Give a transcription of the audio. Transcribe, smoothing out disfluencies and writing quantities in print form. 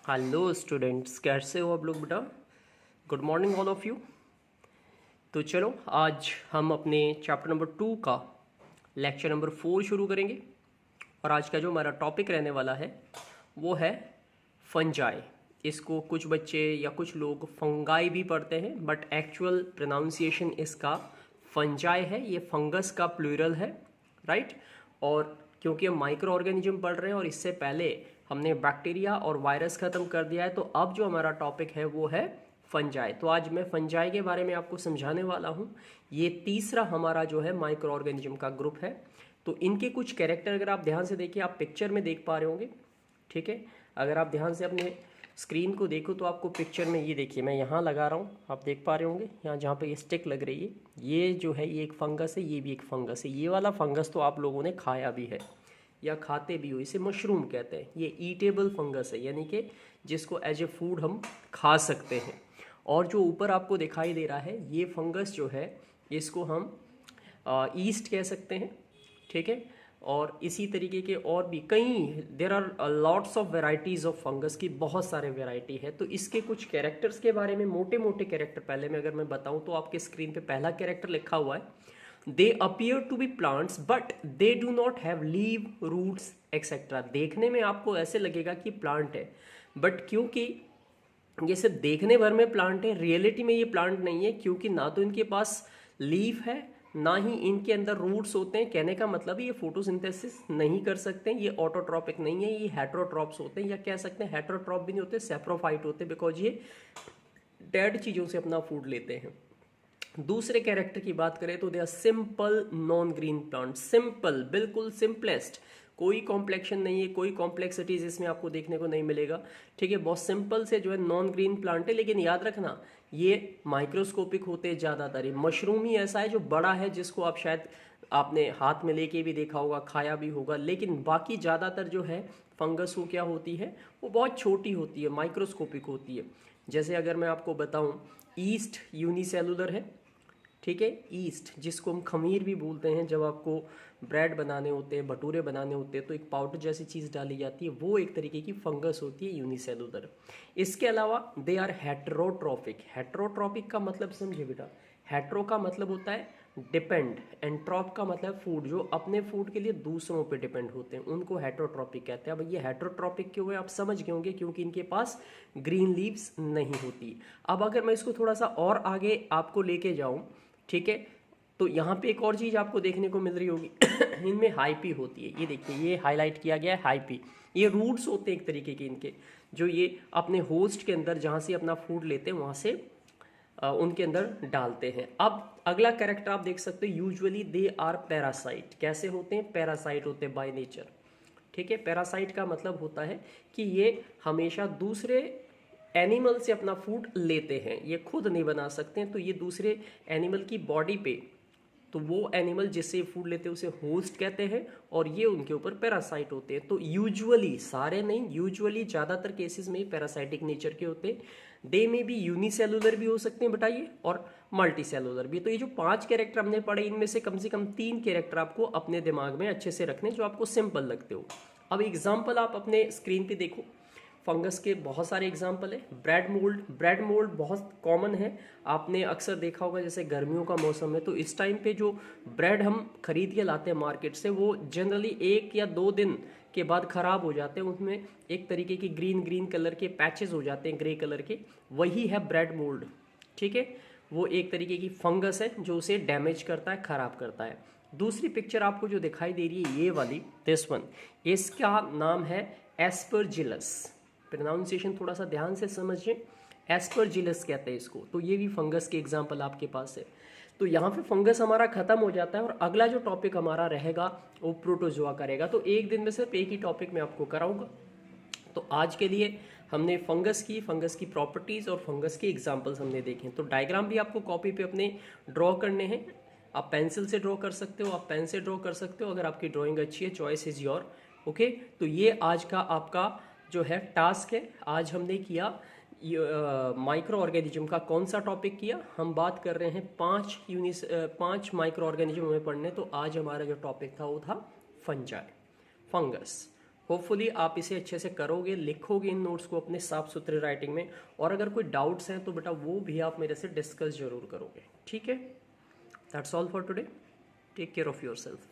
Hello students, कैसे हो आप लोग बेटा। Good morning all of you. तो चलो आज हम अपने चैप्टर नंबर 2 का लेक्चर नंबर 4 शुरू करेंगे। और आज का जो हमारा टॉपिक रहने वाला है वो है फंजाई। इसको कुछ बच्चे या कुछ लोग फंगाई भी पढ़ते हैं, बट एक्चुअल प्रोनाउंसिएशन इसका फंजाई है। ये फंगस का प्लूरल है, राइट। और क्योंकि हम माइक्रो ऑर्गेनिज्म पढ़ रहे हैं और इससे पहले हमने बैक्टीरिया और वायरस खत्म कर दिया है, तो अब जो हमारा टॉपिक है वो है फंजाई। तो आज मैं फंजाई के बारे में आपको समझाने वाला हूँ। ये तीसरा हमारा जो है माइक्रो ऑर्गेनिज्म का ग्रुप है। तो इनके कुछ कैरेक्टर अगर आप ध्यान से देखिए, आप पिक्चर में देख पा रहे होंगे, ठीक है। अगर आप ध्यान से अपने स्क्रीन को देखो तो आपको पिक्चर में ये देखिए, मैं यहाँ लगा रहा हूँ, आप देख पा रहे होंगे यहाँ जहाँ पे ये स्टिक लग रही है, ये जो है ये एक फंगस है, ये भी एक फंगस है। ये वाला फंगस तो आप लोगों ने खाया भी है या खाते भी हो, इसे मशरूम कहते हैं। ये ईटेबल फंगस है, यानी कि जिसको एज ए फूड हम खा सकते हैं। और जो ऊपर आपको दिखाई दे रहा है ये फंगस जो है, इसको हम ईस्ट कह सकते हैं, ठीक है। और इसी तरीके के और भी कई, there are lots of varieties of fungus की, बहुत सारे वेराइटी है। तो इसके कुछ कैरेक्टर्स के बारे में, मोटे मोटे कैरेक्टर पहले में अगर मैं बताऊं तो आपके स्क्रीन पे पहला कैरेक्टर लिखा हुआ है, they appear to be plants but they do not have leave, roots etcetera. देखने में आपको ऐसे लगेगा कि प्लांट है, बट क्योंकि ये सिर्फ देखने भर में प्लांट है, रियलिटी में ये प्लांट नहीं है, क्योंकि ना तो इनके पास लीफ है, ना ही इनके अंदर रूट्स होते हैं। कहने का मतलब ये फोटोसिंथेसिस नहीं कर सकते हैं, ये ऑटोट्रॉपिक नहीं है, ये हेट्रोट्रॉप्स होते हैं, या कह सकते हैं हेट्रोट्रॉप भी नहीं होते, सेप्रोफाइट होते हैं, बिकॉज ये डेड चीज़ों से अपना फूड लेते हैं। दूसरे कैरेक्टर की बात करें तो they are simple non green plant. Simple, बिल्कुल सिंपलेस्ट, कोई कॉम्प्लेक्शन नहीं है, कोई कॉम्प्लेक्सिटीज इसमें आपको देखने को नहीं मिलेगा, ठीक है। बहुत सिंपल से जो है नॉन ग्रीन प्लांट है। लेकिन याद रखना ये माइक्रोस्कोपिक होते हैं ज़्यादातर। ये मशरूम ही ऐसा है जो बड़ा है, जिसको आप शायद आपने हाथ में लेके भी देखा होगा, खाया भी होगा। लेकिन बाकी ज़्यादातर जो है फंगस वो क्या होती है, वो बहुत छोटी होती है, माइक्रोस्कोपिक होती है। जैसे अगर मैं आपको बताऊं, ईस्ट यूनिसेलुलर है, ठीक है। ईस्ट जिसको हम खमीर भी बोलते हैं, जब आपको ब्रेड बनाने होते हैं, भटूरे बनाने होते हैं, तो एक पाउडर जैसी चीज़ डाली जाती है, वो एक तरीके की फंगस होती है, यूनिसेलुलर। इसके अलावा दे आर हेट्रोट्रॉपिक। हेट्रोट्रॉपिक का मतलब समझे बेटा, हेट्रो का मतलब होता है डिपेंड, एंड ट्रॉप का मतलब फूड, जो अपने फूड के लिए दूसरों पे डिपेंड होते हैं, उनको हेट्रोट्रॉपिक कहते हैं। अब ये हेट्रोट्रॉपिक क्यों है आप समझ गए होंगे, क्योंकि इनके पास ग्रीन लीव्स नहीं होती। अब अगर मैं इसको थोड़ा सा और आगे आपको लेके जाऊं, ठीक है, तो यहाँ पे एक और चीज़ आपको देखने को मिल रही होगी इनमें हाईपी होती है। ये देखिए, ये हाईलाइट किया गया है हाईपी। ये रूट्स होते हैं एक तरीके के इनके, जो ये अपने होस्ट के अंदर जहाँ से अपना फूड लेते हैं वहाँ से उनके अंदर डालते हैं। अब अगला कैरेक्टर आप देख सकते हो, यूजुअली दे आर पैरासाइट। कैसे होते हैं, पैरासाइट होते हैं बाय नेचर, ठीक है। पैरासाइट का मतलब होता है कि ये हमेशा दूसरे एनिमल से अपना फूड लेते हैं, ये खुद नहीं बना सकते हैं। तो ये दूसरे एनिमल की बॉडी पे, तो वो एनिमल जिससे फूड लेते हैं उसे होस्ट कहते हैं, और ये उनके ऊपर पैरासाइट होते हैं। तो यूजुअली, सारे नहीं, यूजुअली ज़्यादातर केसेस में पैरासाइटिक नेचर के होते हैं। दे में भी यूनिसेलुलर भी हो सकते हैं बताइए, और मल्टी सेलुलर भी। तो ये जो 5 कैरेक्टर हमने पढ़े, इनमें से कम 3 कैरेक्टर आपको अपने दिमाग में अच्छे से रखने, जो आपको सिंपल लगते हो। अब एग्जाम्पल आप अपने स्क्रीन पे देखो, फंगस के बहुत सारे एग्जाम्पल है। ब्रेड मोल्ड, ब्रेड मोल्ड बहुत कॉमन है, आपने अक्सर देखा होगा। जैसे गर्मियों का मौसम है तो इस टाइम पे जो ब्रेड हम खरीद के लाते हैं मार्केट से, वो जनरली 1 या 2 दिन के बाद ख़राब हो जाते हैं। उसमें एक तरीके की ग्रीन ग्रीन कलर के पैचेस हो जाते हैं, ग्रे कलर के, वही है ब्रेड मोल्ड, ठीक है। वो एक तरीके की फंगस है जो उसे डैमेज करता है, ख़राब करता है। दूसरी पिक्चर आपको जो दिखाई दे रही है, ये वाली, दिस वन, इसका नाम है एस्परजिलस। प्रोनाउंसिएशन थोड़ा सा ध्यान से समझिए, एस्परजिलस कहते हैं इसको। तो ये भी फंगस के एग्जाम्पल आपके पास है। तो यहाँ पे फंगस हमारा खत्म हो जाता है, और अगला जो टॉपिक हमारा रहेगा वो प्रोटोजोआ करेगा। तो एक दिन में सिर्फ एक ही टॉपिक मैं आपको कराऊंगा। तो आज के लिए हमने फंगस की प्रॉपर्टीज़ और फंगस के एग्जाम्पल्स हमने देखे। तो डायग्राम भी आपको कॉपी पे अपने ड्रॉ करने हैं। आप पेंसिल से ड्रॉ कर सकते हो, आप पेन से ड्रॉ कर सकते हो, अगर आपकी ड्राइंग अच्छी है, चॉइस इज़ योर, ओके। तो ये आज का आपका जो है टास्क है। आज हमने किया माइक्रो ऑर्गेनिज्म का। कौन सा टॉपिक किया, हम बात कर रहे हैं 5 माइक्रो ऑर्गेनिज्म हमें पढ़ने। तो आज हमारा जो टॉपिक था वो था फंजाई, फंगस, होपफुली आप इसे अच्छे से करोगे, लिखोगे इन नोट्स को अपने साफ सुथरे राइटिंग में, और अगर कोई डाउट्स हैं तो बेटा वो भी आप मेरे से डिस्कस जरूर करोगे, ठीक है। That's all for today, take care of your self.